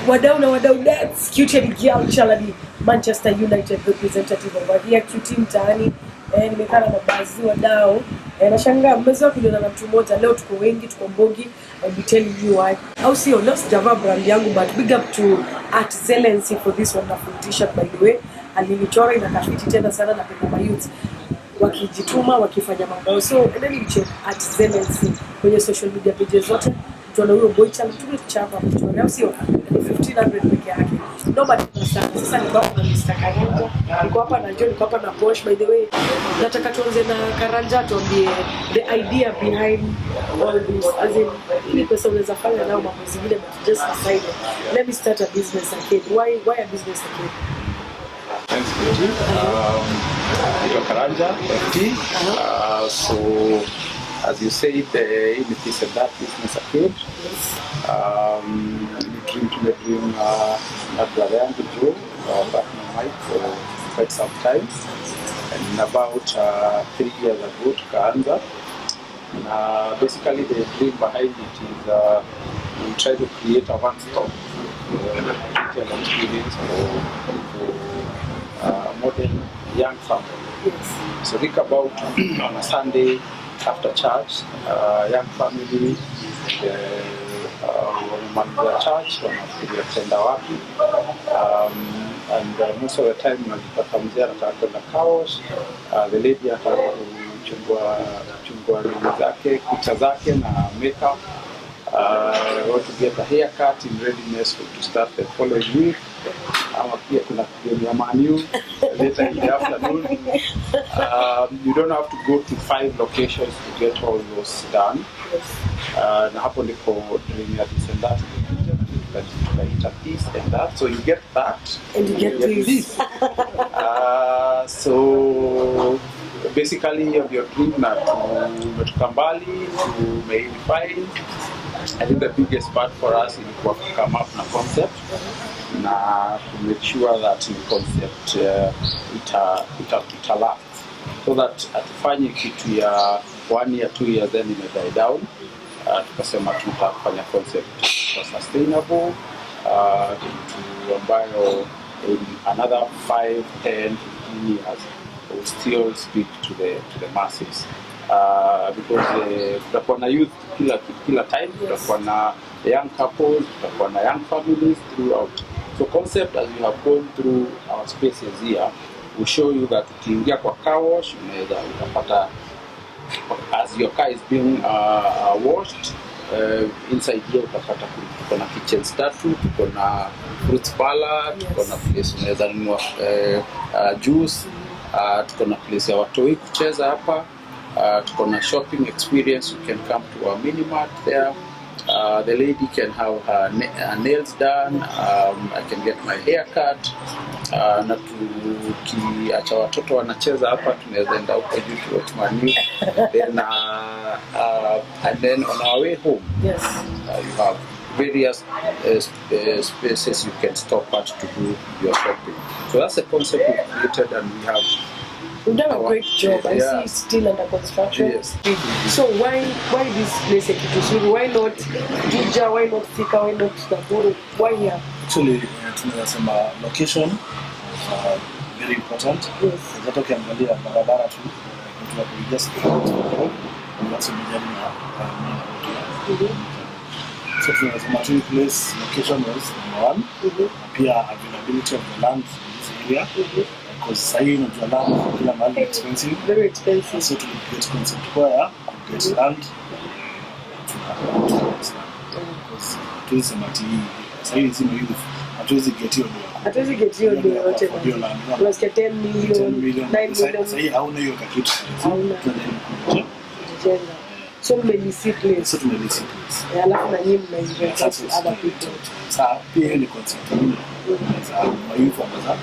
wadau that's cute girl chalani Manchester United representative over here cute mtaani nimekaa na mabazi wadau nashangaa mmezoea kujiona na mtu mmoja leo tuko wengi tuko mbogi I'll be telling you why au sio leo sijavaa brand yangu but big up to Excellency for this wonderful t-shirt by the way alinichora inakafiti tena sana na penda youth wakijituma wakifanya mambo so endeni mcheck Excellency kwenye social media pages zote tuona huyo boy challenge tulichapa mtu au sio 1500 peke yake nobody sasa niko hapa na Mr. Karanja niko hapa na John niko hapa na Posh by the way nataka tuanze na Karanja tuambie the idea behind all this as in ili pesa unaweza fanya nao mambo zingine but just decided let me start a business again why a business again thanks for Karanja FT so as you said, in this and that business approach, we dream at brother and Joe, back in Mike for quite some time, and about 3 years ago to Kaanza. Basically, the dream behind it is we try to create a one-stop retail experience for modern young family. Yes. So think about on a Sunday. After church, young family, wamemaliza church, wanafikiria kwenda wapi, and most of the time unajipata mzee anataka kwenda kaos, the lady anataka kuchungua nywele zake, kucha zake na makeup, want to get a haircut in readiness to start the following week. Ama pia kuna game ya Man U later in the afternoon. You don't have to go to 5 locations to get all those done. Na hapo ndiko dream ya this and that. Tukaita this and that. So you get that. And you get this. So basically your dream na tumetoka mbali, tumeifine. I think the biggest part for us is to come up na concept. Na to make sure that the concept it last so that atufanye kitu ya 1 year 2 years then it die down tukasema tutafanya concept sustainable kitu ambayo in another 5 10 15 years will still speak to the masses because tutakuwa na youth kila time tutakuwa na young couples tutakuwa na young families throughout. So concept as we have gone through our spaces here will show you that ukiingia kwa car wash unaweza utapata as your car is being washed inside here utapata kuna kitchen statue, kuna fruit parlor, kuna place unaweza nunua juice, kuna place ya watoi kucheza hapa, kuna shopping experience. You can come to our mini mart there. The lady can have her nails done. I can get my hair cut. Na tukiacha watoto wanacheza hapa tunaweza enda huko juu to watch Man U. Then and then on our way home, yes, you have various spaces you can stop at to do your shopping. So that's the concept we created, and we have. You've done a great job. I see it's still under construction. Yes. So why this place Ekituzuru? Why not Juja? Why not Thika? Why not Nakuru? Why here? Actually, tunasema location is very important. Yes. Zato kiangalia barabara tu tunapo just unaweza kujali na so tunasema tu place location was number 1. Pia availability of the land in this area. Because sahi unajua land kila mahali expensive, very expensive. So to get concept kwa get land because tulisema sahi zima hivi hatuwezi get hiyo ndio yote plus 10 million 9 million sahi hauna hiyo kitu tunajenga so many cities so many cities alafu na nyinyi mnainvest other people sasa pia ni concept za mayuko ambazo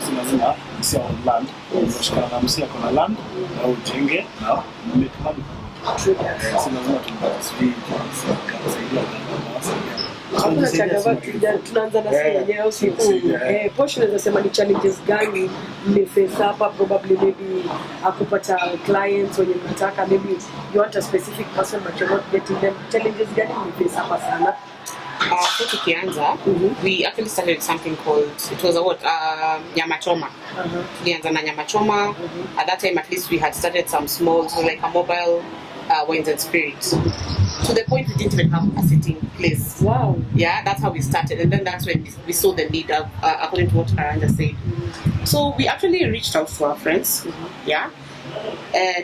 tunasema sio land unashikana na msia kuna land au ujenge na make money tunasema tunasaidia hakuna chagava tunaanza na sisi wenyewe usiku Posh unaweza sema ni challenges gani mmeface hapa probably maybe akupata clients wenye mnataka maybe you want a specific person but you're not getting them challenges gani mmeface hapa sana So tukianza, we actually started something called, it was a what? Nyama choma. Tulianza na nyama choma. At that time, at least we had started some small, so like a mobile wines and spirits. To the point we didn't even have a sitting place. Wow. Yeah, that's how we started. And then that's when we saw the need, according to what Karanja said. So we actually reached out to our friends, yeah,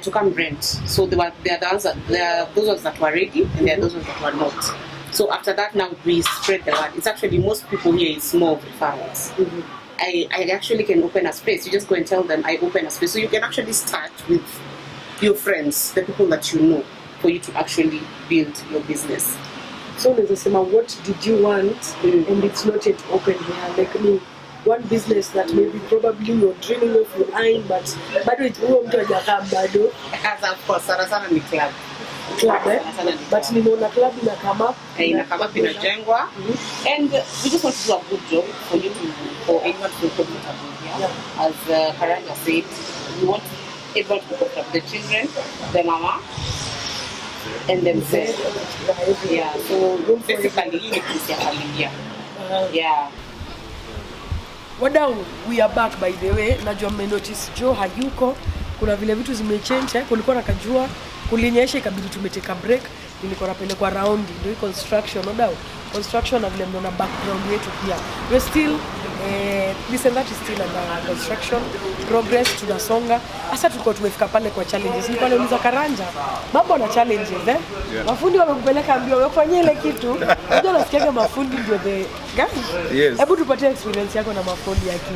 to come rent. So there are those ones that were ready, and there are those ones that were not. So after that, now we spread the word. It's actually, most people here is more of referrals. I actually can open a space. You just go and tell them I open a space. So you can actually start with your friends, the people that you know, for you to actually build your business. So what did you want and it's not yet open here? Like me, one business that maybe probably you're dreaming of your eyeing, but bado mtu hajakaa bado. As of course, sana ni club. But nimeona club ina come up. Inajengwa. And we just want to do a good job for you for anyone to be comfortable here. As Karanja said, we want everyone to be comfortable. The children, the mama, and themselves. Yeah, so basically hii ni kisi ya familia. Yeah. Wadau, we are back by the way. Najua mmenotice Joe hayuko. Kuna vile vitu zimechange, kulikuwa nakajua, kulinyesha ikabidi tumeteka break. Nilikuwa napelekwa round ndio construction, wadau. Construction na vile mnaona background yetu pia. We still this and that is still under construction progress, tunasonga. Sasa tulikuwa tumefika pale kwa challenges. Nilikuwa nauliza Karanja, mambo na challenges Yeah. Mafundi wamekupeleka mbio, wamefanyia ile kitu. Unajua nasikiaga mafundi ndio the guys. Yes. Hebu tupatie experience yako na mafundi yake.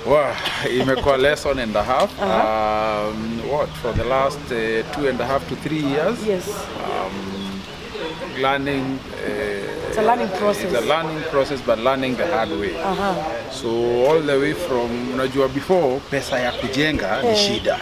Well, imekuwa lesson and a half. What, for the last 2.5 to 3 years? Yes. Learning. It's a learning process. It's a learning process, but learning the hard way. So all the way from, unajua before, pesa ya kujenga ni shida.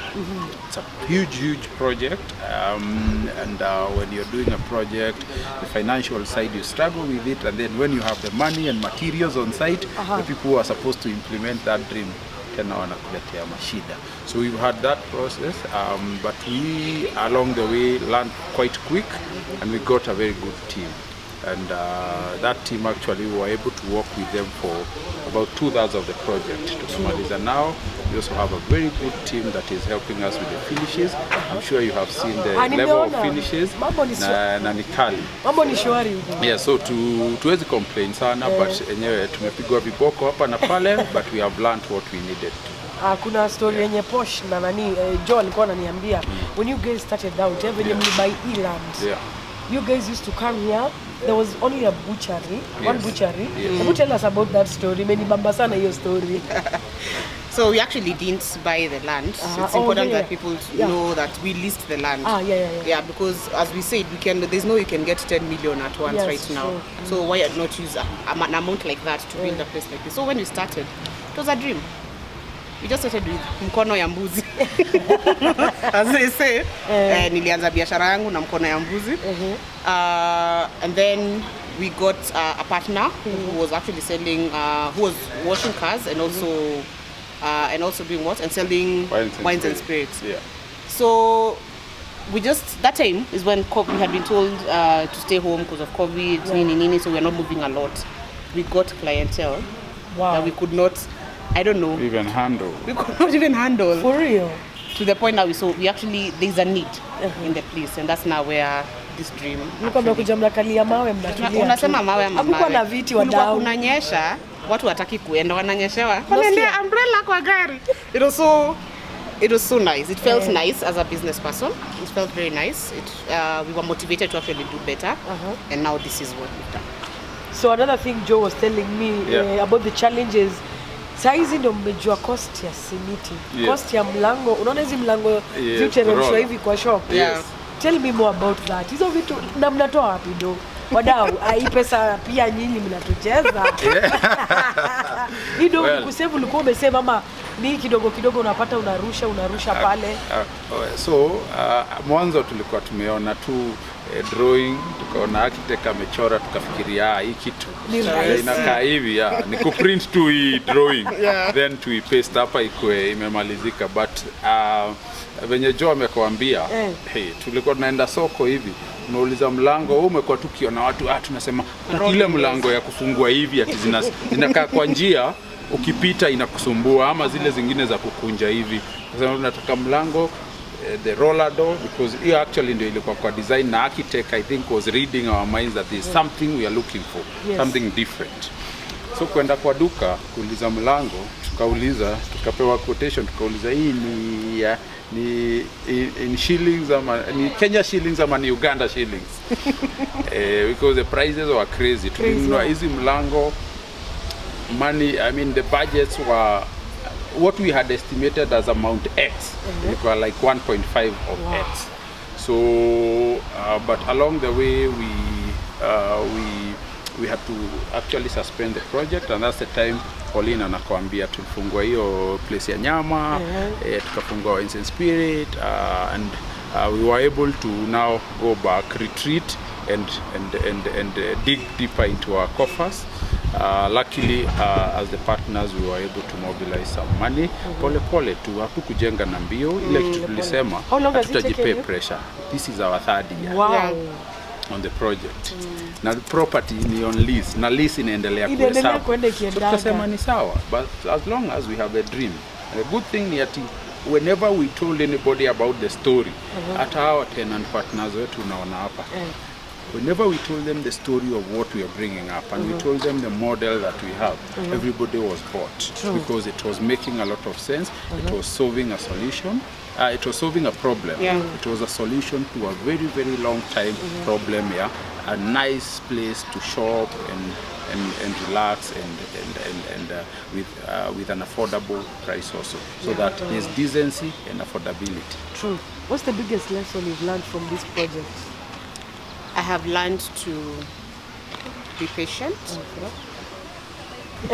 It's a huge project, and when you're doing a project, the financial side, you struggle with it, and then when you have the money and materials on site, the people who are supposed to implement that dream tena wanakuletea mashida. So we've had that process, but we along the way learned quite quick, and we got a very good team. And that team actually, we were able to work with them for about 2/3 of the project. And now we also have a very good team that is helping us with the finishes. I'm sure you have seen the level of finishes. Na nikali. Mambo ni shwari huko. Yeah, so tuwezi complain sana, but enyewe tumepigwa viboko hapa na pale, but we have learned what we needed to. Kuna story yenye Posh na nani Joe alikuwa ananiambia, when you guys started out, when you buy land, you guys used to come here. There was only a butchery, one butchery. Can you tell us about that story? Menibamba sana hiyo story. So we actually didn't buy the land. It's important that people know that we leased the land. Yeah, because as we said, there's no you can get 10 million at once right now. So why not use an amount like that to build a place like this? So when we started, it was a dream. We just started with mkono ya mbuzi. As they say, nilianza biashara yangu na mkono ya mbuzi. And then we got a partner who was actually selling, who was washing cars and also doing what? And selling wines and spirits. Yeah. So we just, that time is when we had been told to stay home because of COVID, so we are not moving a lot. We got clientele that we could not, I don't know. Even handle. We could not even handle. For real? To the point that we actually, there's a need in the place, and that's now where this dream. Mnakuja mnakalia mawe mnatulia. Unasema mawe ama mawe. Hakukuwa na viti wadau. Kunanyesha, watu wataki kuenda, wananyeshewa. Wanaendea umbrella kwa gari. It was so nice. It felt nice as a business person. It felt very nice. We were motivated to actually do better, and now this is what we've done. So another thing Joe was telling me about the challenges. Saizi ndo mmejua cost ya simiti, cost ya mlango. Unaona hizi mlango ziteremshwa hivi kwa shop. Tell me more about that. Hizo vitu na mnatoa wapi do? Wadau, hii pesa pia nyinyi mnatucheza. Hii ndo kusave ulikuwa umesema ama ni kidogo unapata unarusha pale. So mwanzo tulikuwa tumeona tu drawing, tukaona architect amechora, tukafikiria hii kitu inakaa hivi, ni kuprint tu hii drawing then tuipaste hapa ikue imemalizika. But venye Joe amekwambia, tulikuwa tunaenda soko hivi, unauliza mlango, wewe umekuwa tukiona watu tunasema ile mlango ya kufungua hivi ati zinakaa kwa njia, ukipita inakusumbua, ama zile zingine za kukunja hivi. Sasa tunataka mlango the roller door, because here actually ndio ilikuwa kwa design na architect I think was reading our minds that there's something we are looking for, something different. So kwenda kwa duka kuuliza mlango, tukapewa quotation, tukauliza hii ni in shillings ama ni Kenya shillings ama ni Uganda shillings. Because the prices were crazy. Tulinunua hizi mlango, money, I mean the budgets were what we had estimated as amount X. It was like 1.5 of X. So but along the way we had to actually suspend the project, and that's the time Pauline anakuambia tulifungua hiyo place ya nyama, tukafungua Wines and Spirit, and we were able to now go back, retreat and dig deeper into our coffers. Luckily as the partners we were able to mobilize some money pole tu, hatukujenga na mbio ile kitu tulisema tutajipea pressure. This is our third year on the project. Na the property ni on lease, na lease inaendelea kuhesabu, so tukasema ni sawa, but as long as we have a dream. And the good thing ni ati whenever we told anybody about the story, hata our tenant partners wetu unaona hapa, whenever we told them the story of what we are bringing up, and we told them the model that we have, everybody was bought. Because it was making a lot of sense. It was solving a solution. It was solving a problem. It was a solution to a very, very long time problem. A nice place to shop and relax and with an affordable price also. So that there's decency and affordability. True. What's the biggest lesson you've learned from this project? I have learned to be patient.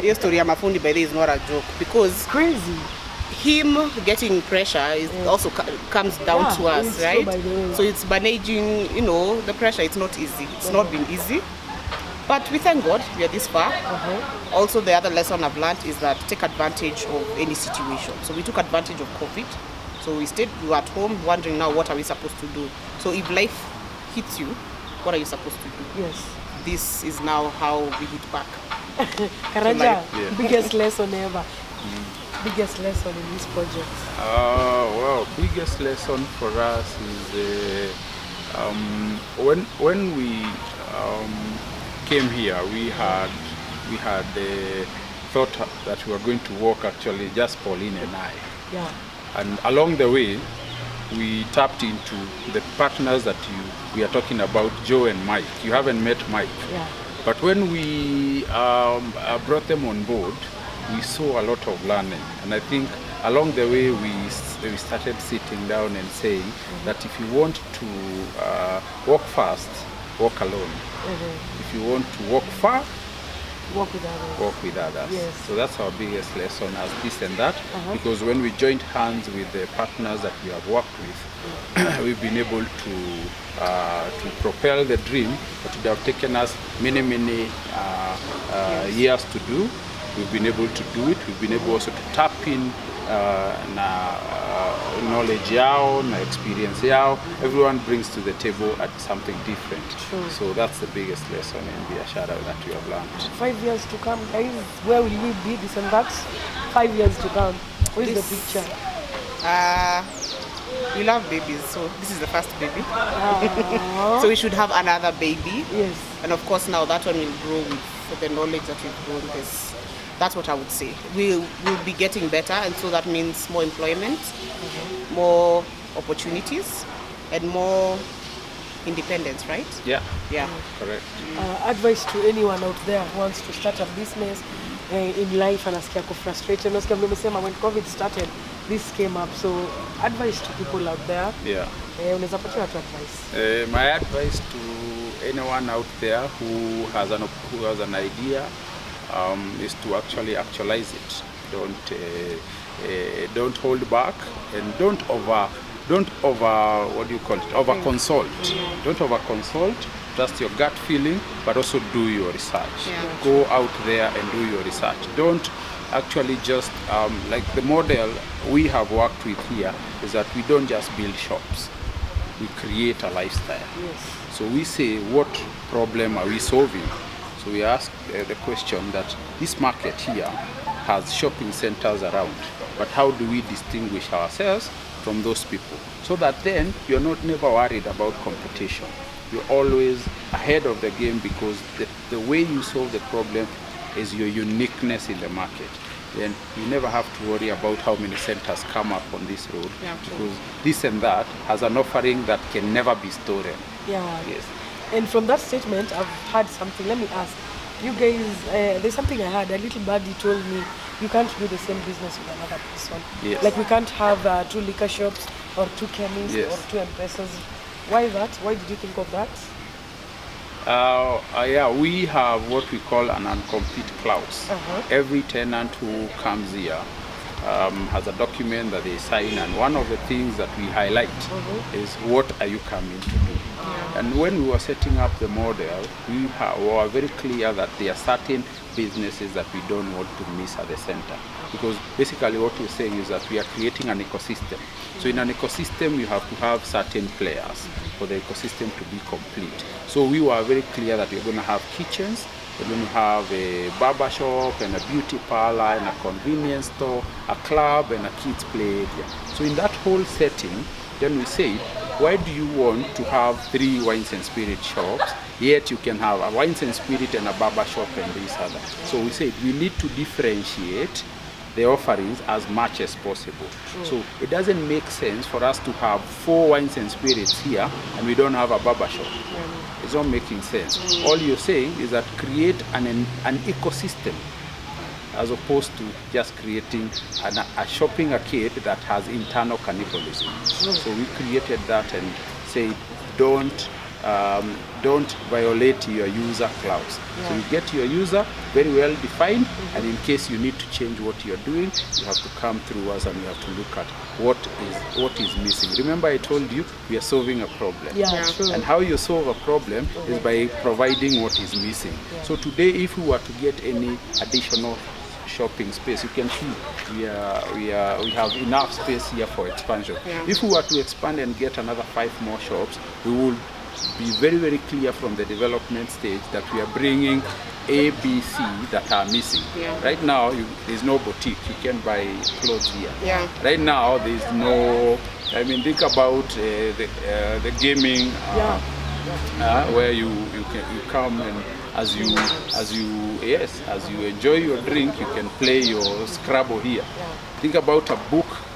Your story, Amafundi, by the way, is not a joke, because crazy. Him getting pressure is also comes down to us, right? So it's managing, the pressure. It's not easy. It's not been easy, but we thank God we are this far. Also, the other lesson I've learned is that take advantage of any situation. So we took advantage of COVID. So we were at home wondering now what are we supposed to do. So if life hits you, what are you supposed to do? Yes. This is now how we hit back. Karanja, biggest lesson ever. Biggest lesson in this project? Well, biggest lesson for us is when we came here, we had the thought that we were going to walk actually just Pauline and I. Yeah. And along the way, we tapped into the partners that we are talking about, Joe and Mike. You haven't met Mike. Yeah. But when we brought them on board, we saw a lot of learning. And I think along the way, we started sitting down and saying that if you want to walk fast, walk alone. If you want to walk far, walk with others. Walk with others. Yes. So that's our biggest lesson as this and that, because when we joined hands with the partners that we have worked with, we've been able to propel the dream that would have taken us many years to do. We've been able to do it. We've been able also to tap in knowledge yao, na experience yao. Everyone brings to the table at something different. True. So that's the biggest lesson in biashara that we have learned. 5 years to come, guys. Where will we be? This and that. 5 years to come. What is the picture? We love babies, so this is the first baby. So we should have another baby. Yes. And of course now that one will grow with the knowledge that we've grown this. That's what I would say. We'll be getting better, and so that means more employment, more opportunities, and more independence, right? Yeah. Yeah. Correct. Advice to anyone out there who wants to start a business in life and anasikia frustrated. Unasikia vile umesema when COVID started, this came up. So advice to people out there. Yeah. Unaweza patia watu advice? My advice to anyone out there who has an idea is to actualize it. Don't hold back, and don't over consult. Don't over consult. Trust your gut feeling, but also do your research. Yeah. Go out there and do your research. Don't actually just like the model we have worked with here is that we don't just build shops. We create a lifestyle. Yes. So we say, what problem are we solving? So we ask the question that this market here has shopping centers around, but how do we distinguish ourselves from those people? So that then you're never worried about competition. You're always ahead of the game because the way you solve the problem is your uniqueness in the market. Then you never have to worry about how many centers come up on this road, because this and that has an offering that can never be stolen. Yeah. Yes. And from that statement, I've heard something. Let me ask you guys. There's something I heard. A little birdie told me you can't do the same business with another person. Yes. Like we can't have 2 liquor shops or 2 chemists Yes. or 2 M-Pesas. Why that? Why did you think of that? Yeah, we have what we call an uncompete clause. Every tenant who comes here has a document that they sign, and one of the things that we highlight is what are you coming to do. And when we were setting up the model, we were very clear that there are certain businesses that we don't want to miss at the center, because basically what we're saying is that we are creating an ecosystem. So in an ecosystem you have to have certain players for the ecosystem to be complete. So we were very clear that we're going to have kitchens, we're going to have a barber shop and a beauty parlor and a convenience store, a club and a kids play area. So in that whole setting, then we said, why do you want to have 3 wines and spirit shops, yet you can have a wines and spirit and a barber shop and this other? So we said we need to differentiate the offerings as much as possible. So it doesn't make sense for us to have 4 wines and spirits here and we don't have a barber shop. It's not making sense. All you're saying is that create an ecosystem, as opposed to just creating a shopping arcade that has internal cannibalism. So we created that and said, don't violate your user clause. So you get your user very well defined, and in case you need to change what you're doing, you have to come through us and you have to look at what is missing. Remember, I told you we are solving a problem. True. And how you solve a problem is by providing what is missing. So today, if we were to get any additional shopping space, you can see we have enough space here for expansion. If we were to expand and get another 5 more shops, we would be very, very clear from the development stage that we are bringing A, B, C that are missing. Right now, there's no boutique. You can buy clothes here. Right now, there's no. I mean, think about the gaming, where you come and as you enjoy your drink, you can play your Scrabble here. Think about a bookshop.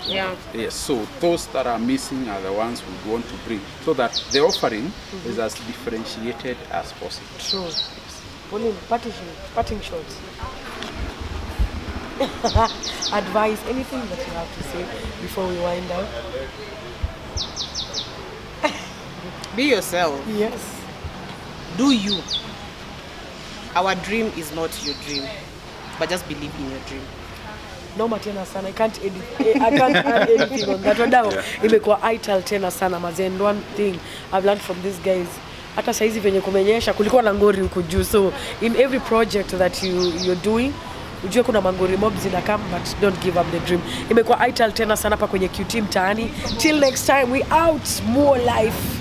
Yes. So those that are missing are the ones we want to bring, so that the offering is as differentiated as possible. True. Pauline, parting shots. Advice, anything that you have to say before we wind up? Be yourself. Yes. Do you. Our dream is not your dream, but just believe in your dream. Noma tena sana. I can't add anything on that. Wadao, imekuwa ital tena sana mazee. And one thing I've learned from these guys, hata saizi venye kumenyesha kulikuwa na ngori huku juu. So in every project that you're doing, ujue kuna mangori mobs zinakam, but don't give up the dream. Imekuwa ital tena sana hapa kwenye QT mtaani. Till next time, we out. More life.